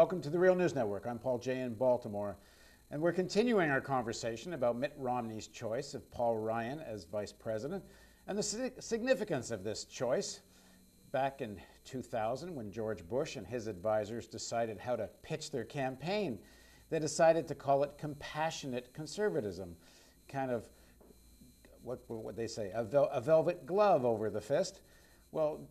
welcome to the Real News Network. I'm Paul Jay in Baltimore, and we're continuing our conversation about Mitt Romney's choice of Paul Ryan as vice president and the significance of this choice. Back in 2000, when George Bush and his advisors decided how to pitch their campaign, they decided to call it compassionate conservatism, kind of what they say, a velvet glove over the fist. Well,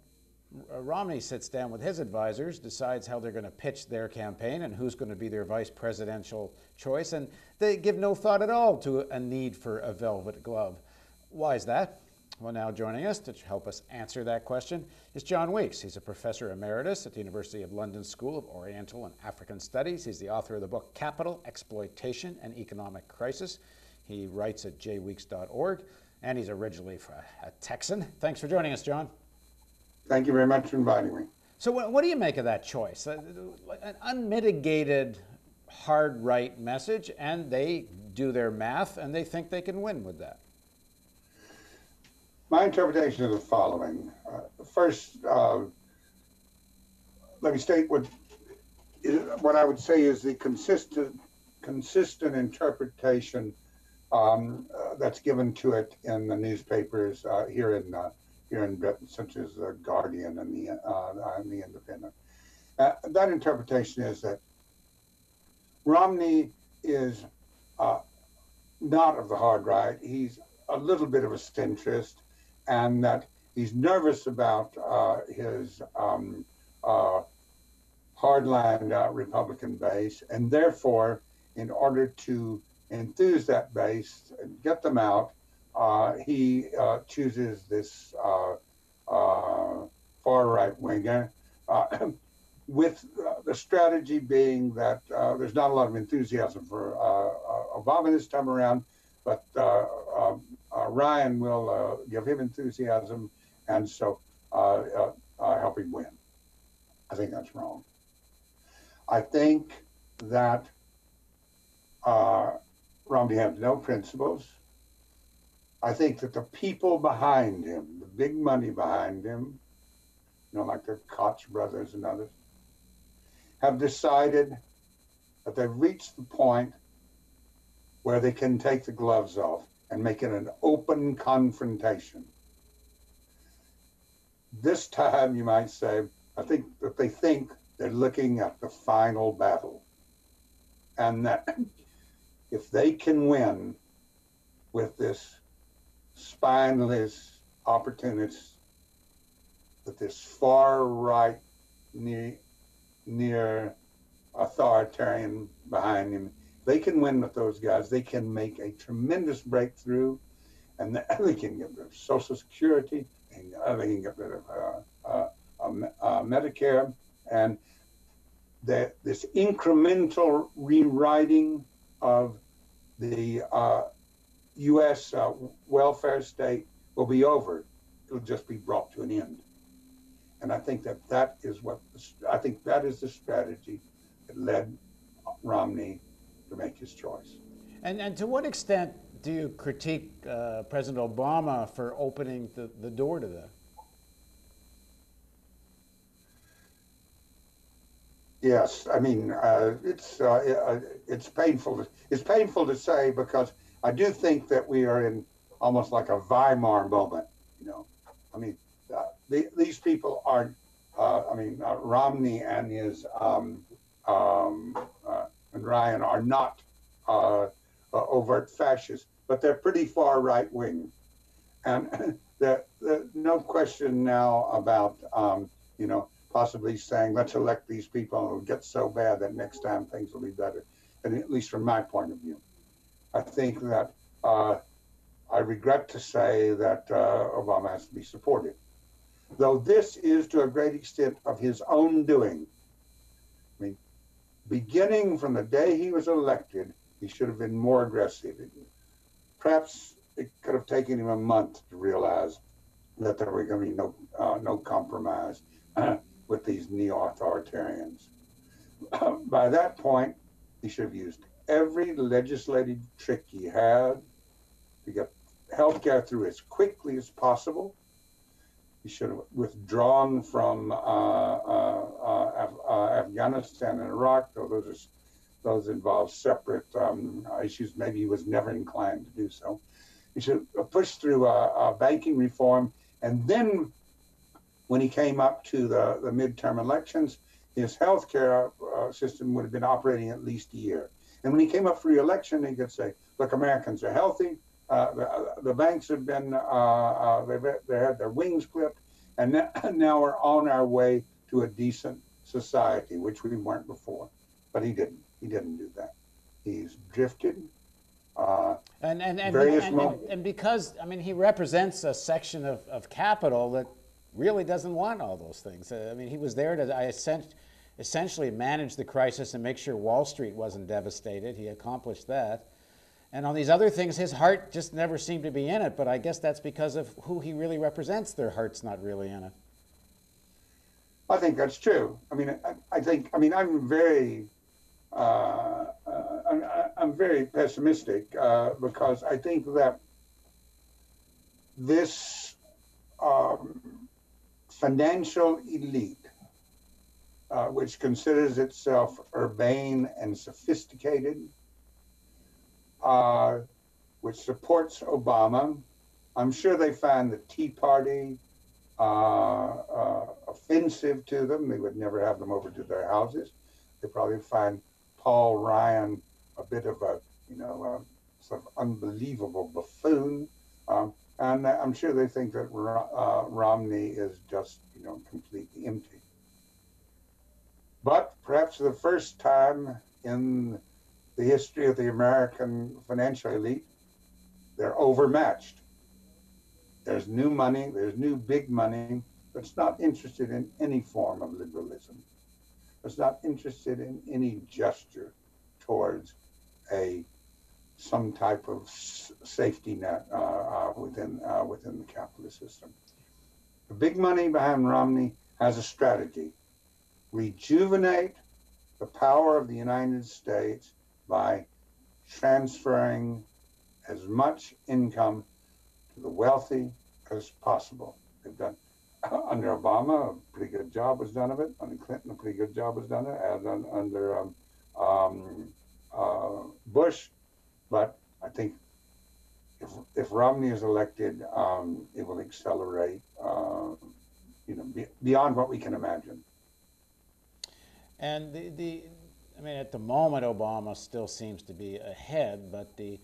Romney sits down with his advisors, decides how they're going to pitch their campaign and who's going to be their vice presidential choice, and they give no thought at all to a need for a velvet glove. Why is that? Well, now joining us to help us answer that question is John Weeks. He's a professor emeritus at the University of London School of Oriental and African Studies. He's the author of the book Capital, Exploitation, and Economic Crisis. He writes at jweeks.org, and he's originally a Texan. Thanks for joining us, John. Thank you very much for inviting me. So what do you make of that choice? An unmitigated hard right message, and they do their math, and they think they can win with that. My interpretation is the following. First, let me state what I would say is the consistent interpretation that's given to it in the newspapers here in Britain, such as the Guardian and the Independent. That interpretation is that Romney is not of the hard right. He's a little bit of a centrist, and that he's nervous about his hardline Republican base, and therefore, in order to enthuse that base and get them out, he chooses this far right winger, with the strategy being that there's not a lot of enthusiasm for Obama this time around, but Ryan will give him enthusiasm, and so help him win. I think that's wrong. I think that Romney has no principles. I think that the people behind him, the big money behind him, like the Koch brothers and others, have decided that they've reached the point where they can take the gloves off and make it an open confrontation. This time, you might say, I think that they think they're looking at the final battle, and that if they can win with this spineless opportunist, with this far right near authoritarian behind him, they can win with those guys. They can make a tremendous breakthrough, and they can get rid of Social Security, and they can get rid of Medicare, and this incremental rewriting of the U.S. Welfare state will be over. It'll just be brought to an end. And I think that is the strategy that led Romney to make his choice. And to what extent do you critique President Obama for opening the door to that? Yes, I mean it's painful. It's painful to say, because I do think that we are in almost like a Weimar moment. I mean, these people aren't. Romney and his and Ryan are not overt fascists, but they're pretty far right wing, and there's no question now about possibly saying, let's elect these people, and it'll get so bad that next time things will be better. And at least from my point of view, I think that I regret to say that Obama has to be supported, though this is to a great extent of his own doing. I mean, beginning from the day he was elected, he should have been more aggressive. Perhaps it could have taken him a month to realize that there were going to be no compromise with these neo-authoritarians. By that point, he should have used every legislative trick he had to get health care through as quickly as possible, He should have withdrawn from Afghanistan and Iraq, though those involve separate issues. Maybe he was never inclined to do so. He should have pushed through a banking reform, and then when he came up to the midterm elections, his healthcare system would have been operating at least a year. And when he came up for re-election, he could say, "Look, Americans are healthy. The banks have been they had their wings clipped, and now we're on our way to a decent society, which we weren't before." But he didn't. He didn't do that. He's drifted. And because, I mean, he represents a section of capital that really doesn't want all those things. I mean, he was there to essentially manage the crisis and make sure Wall Street wasn't devastated. He accomplished that. And on these other things, his heart just never seemed to be in it. But I guess that's because of who he really represents. Their heart's not really in it. I think that's true. I mean, I'm very pessimistic because I think that this financial elite, which considers itself urbane and sophisticated, which supports Obama, I'm sure they find the Tea Party offensive to them. They would never have them over to their houses. They probably find Paul Ryan a bit of a, sort of unbelievable buffoon. And I'm sure they think that Romney is just, completely empty. But perhaps for the first time in the history of the American financial elite, they're overmatched. There's new money, there's new big money, but it's not interested in any form of liberalism. It's not interested in any gesture towards some type of safety net within the capitalist system. The big money behind Romney has a strategy: rejuvenate the power of the United States by transferring as much income to the wealthy as possible. They've done, under Obama, a pretty good job was done of it. Under Clinton, a pretty good job was done of it. As under Bush. But I think if Romney is elected, it will accelerate, beyond what we can imagine. And I mean, at the moment, Obama still seems to be ahead, but the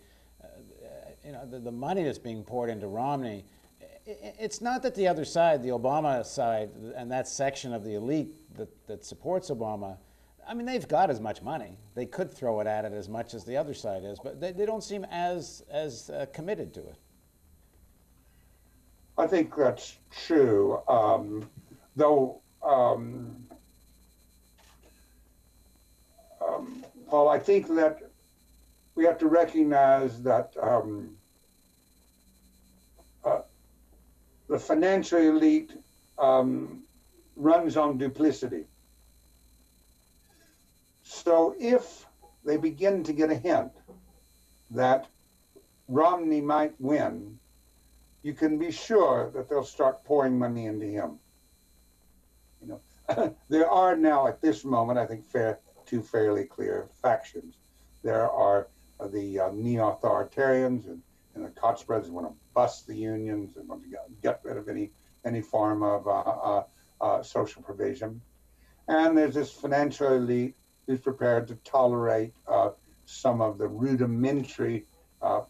money that's being poured into Romney, it's not that the other side, the Obama side, and that section of the elite that supports Obama, I mean, they've got as much money. They could throw it at it as much as the other side is, but they don't seem as committed to it. I think that's true, though. Paul, I think that we have to recognize that the financial elite runs on duplicity. So if they begin to get a hint that Romney might win, you can be sure that they'll start pouring money into him. There are now at this moment, I think, two fairly clear factions. There are the neo-authoritarians and the Koch brothers want to bust the unions and want to get rid of any form of social provision. And there's this financial elite who's prepared to tolerate some of the rudimentary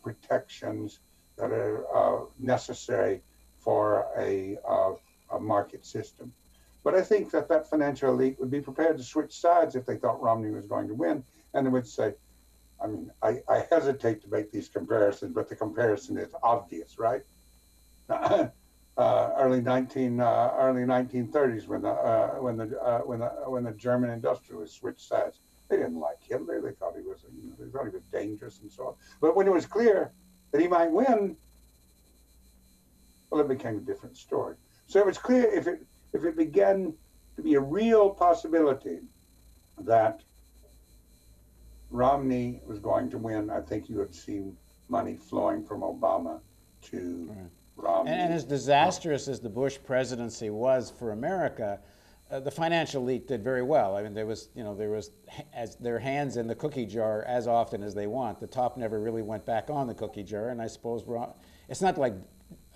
protections that are necessary for a market system. But I think that financial elite would be prepared to switch sides if they thought Romney was going to win. And they would say, I mean, I hesitate to make these comparisons, but the comparison is obvious, right? Early 1930s, when the German industrialists switched sides, they didn't like Hitler. They thought he was dangerous and so on. But when it was clear that he might win, well, it became a different story. So it was clear if it began to be a real possibility that Romney was going to win, I think you would see money flowing from Obama to Romney. And as disastrous as the Bush presidency was for America, the financial elite did very well. I mean, there was as their hands in the cookie jar as often as they want. The top never really went back on the cookie jar, and I suppose it's not like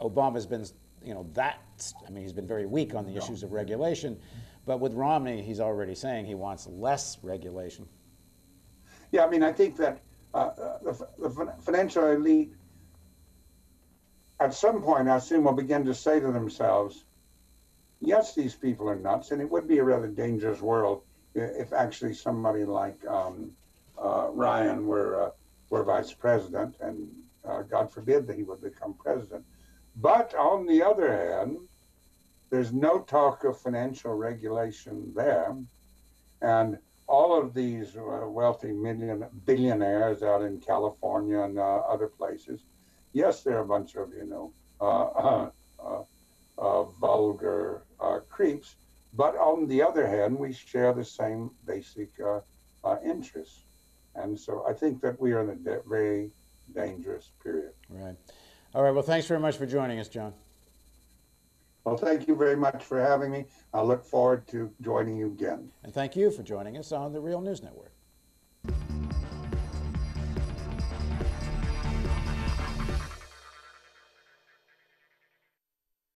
Obama's been, I mean, he's been very weak on the issues of regulation, but with Romney, he's already saying he wants less regulation. Yeah, I mean, I think that the financial elite, at some point, I assume, will begin to say to themselves, yes, these people are nuts, and it would be a rather dangerous world if actually somebody like Ryan were vice president, and God forbid that he would become president. But on the other hand, there's no talk of financial regulation there, and all of these wealthy billionaires out in California and other places, yes, they're a bunch of vulgar creeps, but on the other hand, we share the same basic interests, and so I think that we are in a very dangerous period. Right. All right. Well, thanks very much for joining us, John. Well, thank you very much for having me. I look forward to joining you again. And thank you for joining us on the Real News Network.